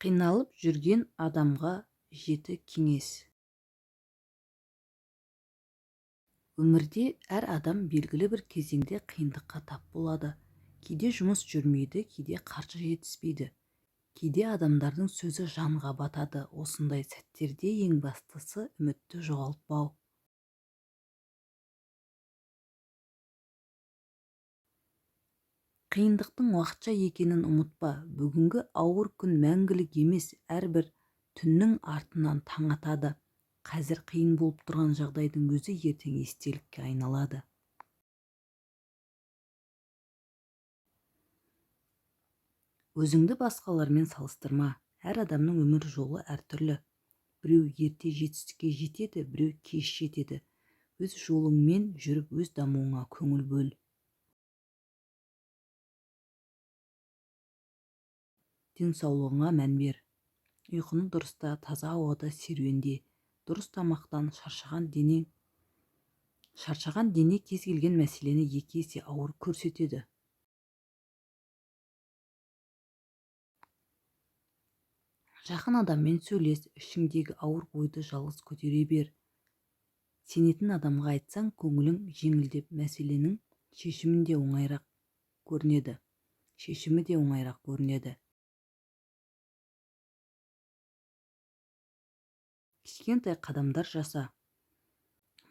Қиналып жүрген адамға жеті кеңес. Өмірде әр адам белгілі бір кезеңде қиындыққа тап болады. Кейде жұмыс жүрмейді, кейде қаржы жетіспейді. Кейде адамдардың сөзі жанға батады. Осындай сәттерде ең бастысы үмітті жоғалтпау. Қиындықтың уақытша екенін ұмытпа. Бүгінгі ауыр күн мәңгілік емес, әрбір түннің артынан таң атады. Қазір қиын болып тұрған жағдайдың өзі ертең естелікке айналады. Өзіңді басқалармен салыстырма. Әр адамның өмір жолы әртүрлі. Біреу ерте жетістікке жетеді, біреу кеш жетеді. Өз жолыңмен жүріп, өз дамуыңа көңіл бөл. Денсаулығыңа мән бер. Ұйқыны дұрыста, таза ауада серуенде. Дұрыс тамақтан. Шаршаған дене кез келген мәселені екі есе ауыр көрсетеді. Жақын адаммен сөйлес, ішіңдегі ауыр ойды жалғыз көтере бер. Сенетін адамға айтсаң, көңілің жеңілдеп, мәселенің шешімі де оңайырақ көрінеді. Кішкентай қадамдар жаса.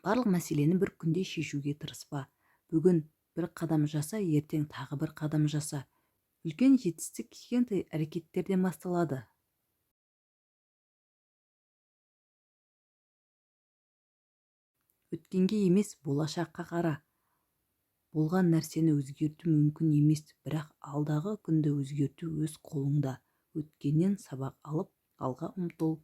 Барлық мәселені бір күнде шешуге тырыспа. Бүгін бір қадам жаса, ертең тағы бір қадам жаса. Үлкен жетістік кішкентай әрекеттерден басталады. Өткенге емес, болашаққа қара. Болған нәрсені өзгерту мүмкін емес, бірақ алдағы күнді өзгерту өз қолыңда. Өткеннен сабақ алып, алға ұмтыл.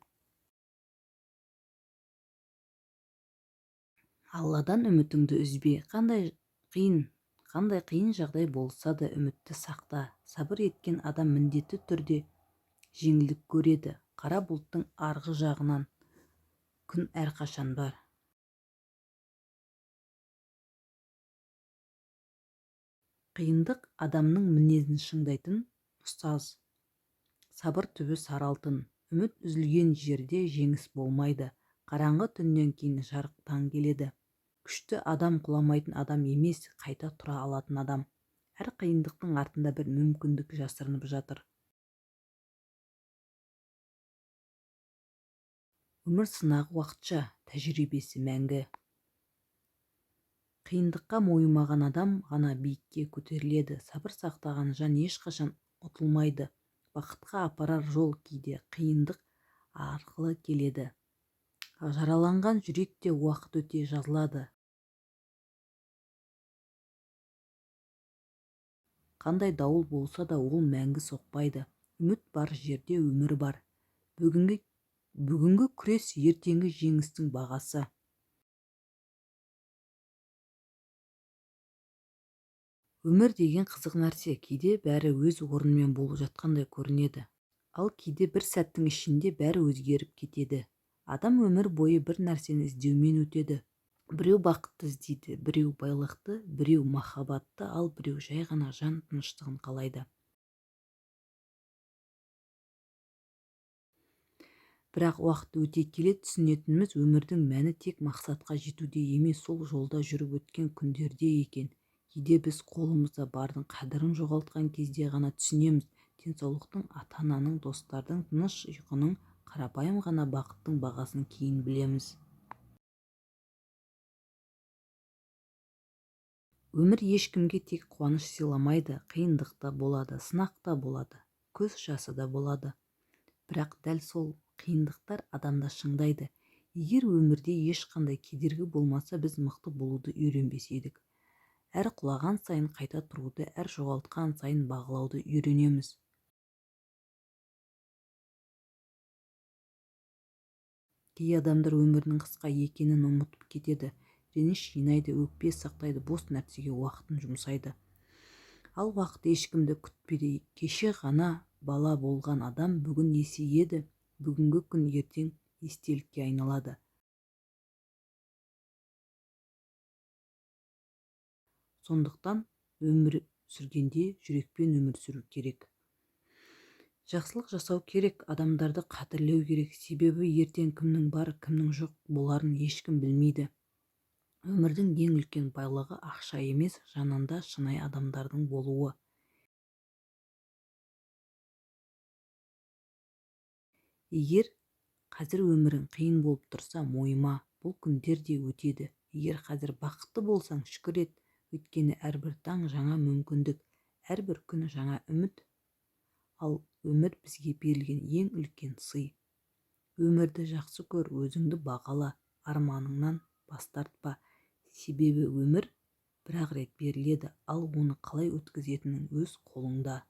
Алладан үмітіңді үзбе. Қандай қиын жағдай болса да үмітті сақта. Сабыр еткен адам міндетті түрде жеңілдік көреді. Қара бұлттың арғы жағынан күн әрқашан бар. Қиындық адамның мінезін шыңдайтын ұстаз. Сабыр түбі сары алтын. Үміт үзілген жерде жеңіс болмайды. Қараңғы түннен кейін жарық таң келеді. Күшті адам құламайтын адам емес, қайта тұра алатын адам. Әр қиындықтың артында бір мүмкіндік жасырынып жатыр. Өмір сынағы уақытша, тәжірибесі мәңгі. Қиындыққа мойымаған адам ғана биікке көтеріледі. Сабыр сақтаған жан ешқашан ұтылмайды. Бақытқа апарар жол кейде қиындық арқылы келеді. Жараланған жүректе уақыт өте жазылады. Қандай дауыл болса да ол мәңгі соқпайды. Үміт бар жерде өмір бар. Бүгінгі күрес ертеңгі жеңістің бағасы. Өмір деген қызық нәрсе, кейде бәрі өз орнымен болып жатқандай көрінеді. Ал кейде бір сәттің ішінде бәрі өзгеріп кетеді. Адам өмір бойы бір нәрсені іздеумен өтеді. Біреу бақытты іздейді, біреу байлықты, біреу махаббатты, ал біреу жай ғана жан тыныштығын қалайды. Бірақ уақыт өте келе түсінетініміз өмірдің мәні тек мақсатқа жетуде емес, сол жолда жүріп өткен күндерде екен. Кейде біз қолымызда бардың қадірін жоғалтқан кезде ғана түсінеміз. Денсаулықтың, ата-ананың, достардың, тыныш ұйқының, қарапайым ғана бақыттың бағасын кейін білеміз. Өмір ешкімге тек қуаныш сыйламайды, қиындық та болады, сынақ та болады, көз жасы да болады. Бірақ дәл сол қиындықтар адамды шыңдайды. Егер өмірде ешқандай кедергі болмаса, біз мықты болуды үйренбес едік. Әр құлаған сайын қайта тұруды, әр жоғалтқан сайын бағалауды үйренеміз. Кей адамдар өмірдің қысқа екенін ұмытып кетеді. Реніш жинайды, өкпе сақтайды, бос нәрсеге уақытын жұмсайды. Ал уақыт ешкімді күтпейді. Кеше ғана бала болған адам бүгін есейеді. Бүгінгі күн ертең естелікке айналады. Сондықтан өмір сүргенде жүрекпен өмір сүру керек. Жақсылық жасау керек, адамдарды қадірлеу керек, себебі ертең кімнің бар, кімнің жоқ боларын ешкім білмейді. Өмірдің ең үлкен байлығы ақша емес, жанында шынайы адамдардың болуы. Егер қазір өмірің қиын болып тұрса, мойыма, бұл күндер де өтеді. Егер қазір бақытты болсаң, шүкір ет, өйткені әрбір таң жаңа мүмкіндік, әрбір күн жаңа үміт. Ал өмір бізге берілген ең үлкен сый. Өмірді жақсы көр, өзіңді бағала, арманыңнан бас тартпа. Себебі өмір бір-ақ рет беріледі, ал оны қалай өткізетінің өз қолыңда.